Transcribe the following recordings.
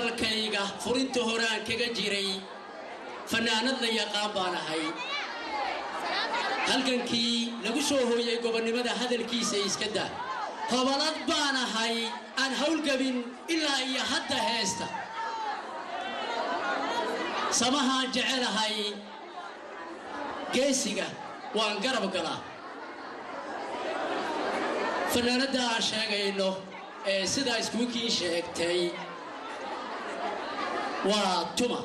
hadalkayga furinta horaan kaga jiray fanaanad la yaqaan baan ahay halkankii lagu soo hooyay gobonimada hadalkiisa iska daa hobalad baan ahay aan hawlgabin ilaa iyo hadda heesta samaha jecelahay geesiga waan garab galaa fanaanada aan sheegayno ee sida iskuulkii sheegtay waa tuma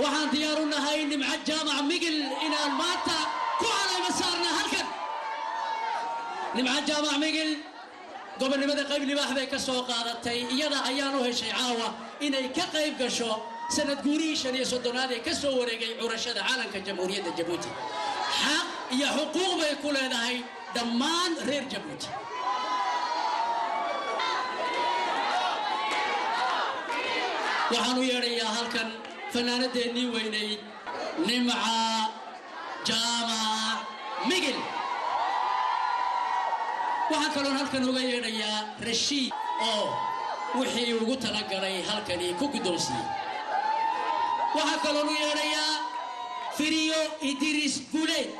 waxaan diyaar u nahay nimca jaamac migil inaan maanta ku calayma saarna halkan nimca jaamac migil gobonimada qayb libaax bay ka soo qaadatay iyada ayaan u heshay caawa inay ka qayb gasho sanad guurihii 35 ee ka soo wareegay curashada caalanka jamhuuriyadda Jabuuti xaq iyo xuquuq bay ku leedahay dhammaan reer Jabuuti waxaan u yeerayaa halkan fanaanadeennii weynayd nimca jaamac migil waxaan kaloon halkan uga yeedhayaa rashiid oo wixii ugu talagalay halkani ku guddoonsiiyey waxaan kaloon u yeedhayaa firiyo idris guleed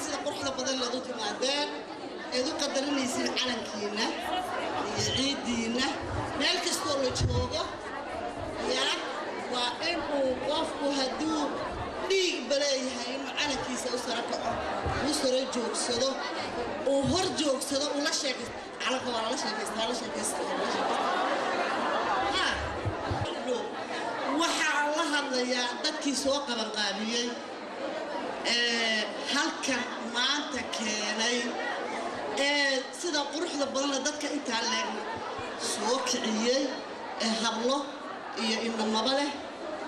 sida quruxda badan la dadku maadeen eedu qadarinaysan calankiina iyo ciidiina meel kasta oo la joogo ya waa in uu qofku haduu dhiig baleeyahay inuu calankiisa u sara kaco uu sara joogsado uu hor joogsado uu la sheekaysto calanka waa la sheekaysto waxaa la hadlayaa dadkii soo qaban qaabiyey halkan maanta keenay sida quruxda badan dadka inta leeg soo kiciyay hablo iyo inamaba leh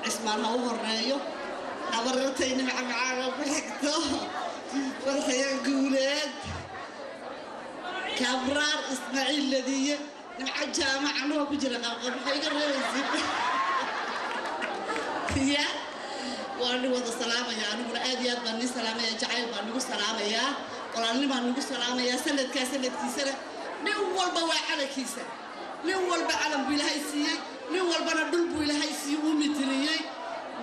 ismaan ha u horeeyo abartayna macaaga ku xigto farxaya guuleed kabraar ismaaciil ladiye nimca jaamac anoo ku jira qalqal waxay iga reebaysaa ya وأنا وضع سلامة يا أنا ولا أدي أبغى سلامة يا جعل بنقول سلامة يا ولا أنا بنقول سلامة يا سنة كسنة كيسة نول بوا على كيسة نول بعلم بيلهاي سيء نول بنا دول بيلهاي سيء ومثليه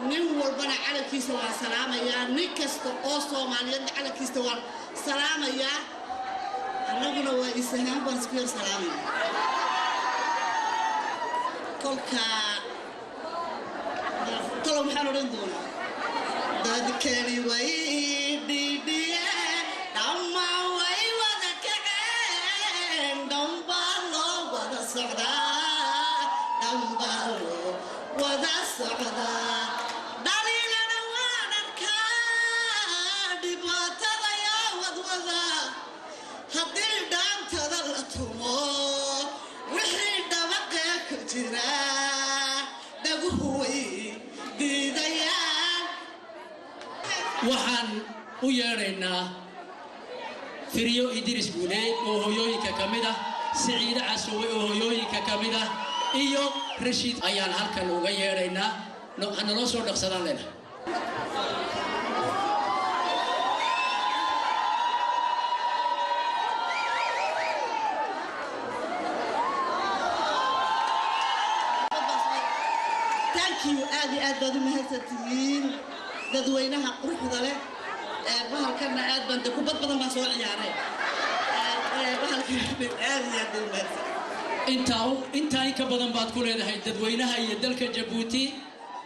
نول بنا على كيسة وسلامة يا نكست أوصو مالين على كيسة وسلامة يا أنا بنا وإسهام بنسكير سلامة كلك طلب حلوين دول ذكري ويدي ديا دما وي وذكرين دم بالو وذا السعدا دم بالو وذا السعدا دليلنا وانكا دبات يا وذا هدي دام تذلتمو وحي دمقك جرا دغوي ديديا waxaan u yeeraynaa firiyo idris guleed oo hooyooyinka kamid ah siciid casoowe oo hooyooyinka kamid ah iyo rashiid ayaan halkan uga yeeraynaa naloo soo dhaqsadaan leena thank you aad baad u mahadsantihiin dadweynaha quruxda leh bahalkana aad baan ku badbadan baa soo ciyaaray bahalkana aad u mahadsan inta ka badan baad ku leedahay dadweynaha iyo dalka Jabuuti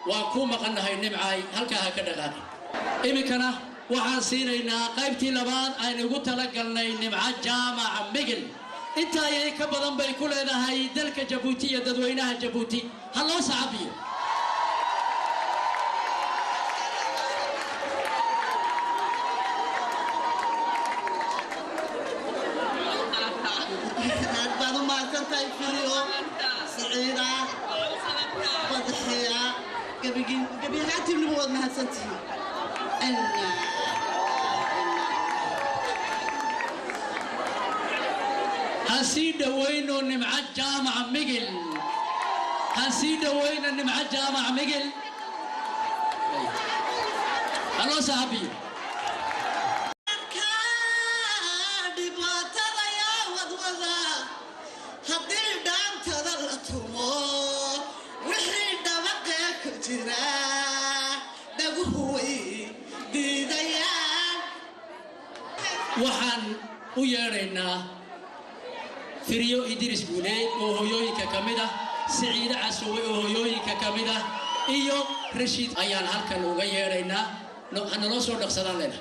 waa ku maqanahay nimcay halka ka dhaqaaqay imikana waxaan siinaynaa qaybtii labaad aynu ugu talagalnay nimca jaamac migil inta ay ka badan bay ku leedahay dalka Jabuuti iyo dadweynaha Jabuuti haloo saabiyo سعيدة وضحية قبل هاتي من بود ما هتسنتي هسيد وينو نمع جامع ميجل هنسيد وين النمعة جامع مقل الله صاحبي waxaan u yeeraynaa firiyo idris guuleed oo hooyooyinka kamid ah siciid casoowe oo hooyooyinka kamid ah iyo rashiid ayaan halkan uga yeeraynaa naloo soo dhaqsadaan leena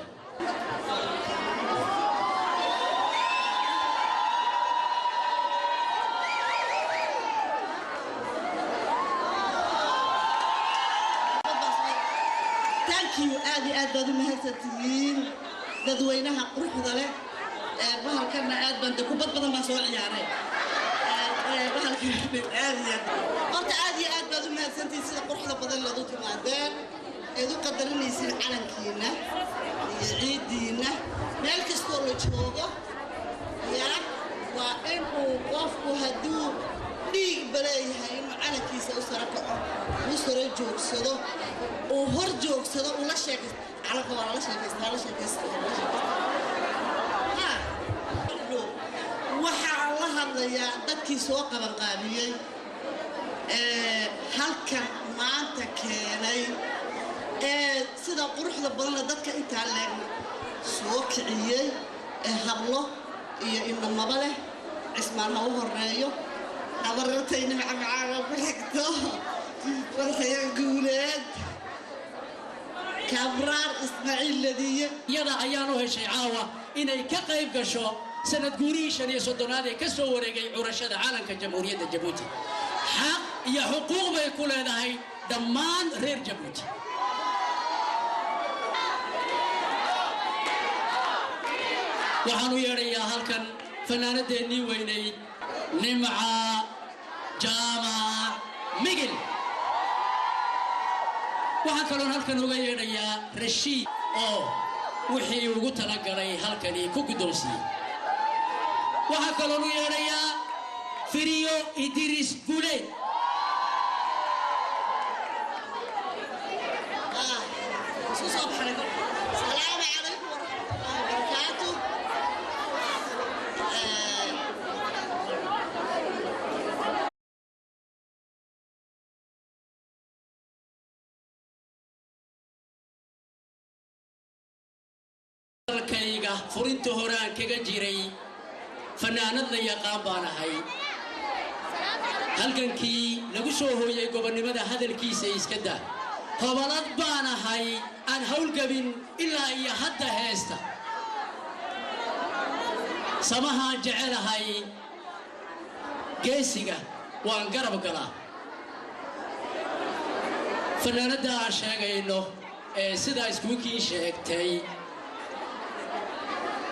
thank you aad baad u mahadsantihiin dadweynaha quruxda leh bahalkana aad baan kubad badan baan soo ciyaaray horta aad iyo aad baad u mahadsantihiin sida quruxda badan lagu timaadeen eed u qadarinaysiin calankiina iyo ciidiina meel kastoo la joogo yaa waa inuu qofku hadduu dhiig baleeyahay inuu calankiisa u sara kaco u sara joogsado uu hor joogsado ula sheekaysto calanka waa lala sheekaystaa la sheekaysta waxaa la hadlayaa dadkii soo qabanqaabiyey halkan maanta keenay sida quruxda badanla dadka intaa leeg soo kiciyey hablo iyo inamaba leh cismaan ha u horeeyo habarartayna macamacaaga ku xigto warxaya guuleed kabraar ismaaciil ladiye iyada ayaan u heshay caawa inay ka qayb gasho sanad guurihii 35 ee ka soo wareegay curashada caalanka jamhuuriyadda Jabuuti xaq iyo xuquuq bay ku leedahay dhammaan reer Jabuuti waxaan u yeerayaa halkan fanaanadeennii weynayd nimca jaamac migil waxaan kaloo halkan uga yeerayaa rashiid oo wixii ugu talagalay halkani ku guddoonsiiyey waxaa kaloo u yeerayaa firiyo idris guuleed dalkayga furinta horaan kaga jiray fanaanad la yaqaan baan ahay halgankii lagu soo hooyay gobonnimada hadalkiisa iska daa hobalad baan ahay aan hawlgabin ilaa iyo hadda heesta samahaan jecelahay geesiga waan garab galaa fanaanadda aan sheegayno ee sidaa iskuulkii sheegtay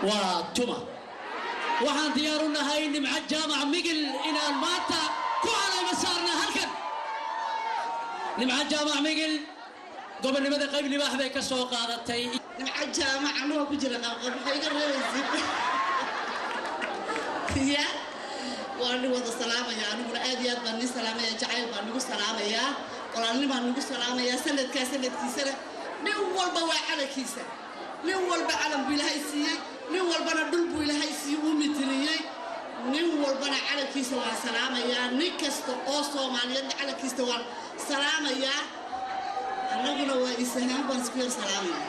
waa tuma waxaan diyaar u nahay nimca jaamac migil inaan maanta ku calayma saarna halkan nimca jaamac migil gobonnimada qayb libaax bay ka soo qaadatay nimca jaamac anoo ku jira qalqal waxay iga reebaysaa ya waan wada salaamaya aniguna aad iyo aad baan ni salaamaya jacayl baan nagu salaamayaa walaalnimo baan nagu salaamayaa sanadkiisana nin walba waa calankiisa nin walba calan buu ilaahay siiyey nin walbana dhul buu ilaahay siiyey uu mitiriyey nin walbana calankiisa waan salaamayaa nin kasta oo Soomaaliyeed calankiisa waan salaamayaa annaguna waa isahaan baan isku yar salaamayaa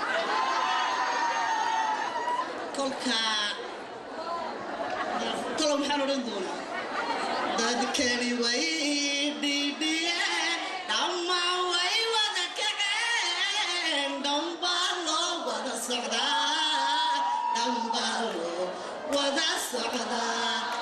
kolka talo maxaan odhan doonaa dadkani way dhidhiyeen dhammaan way wada kaceen dhambaa loo wada socdaa dhambaa loo wada socdaa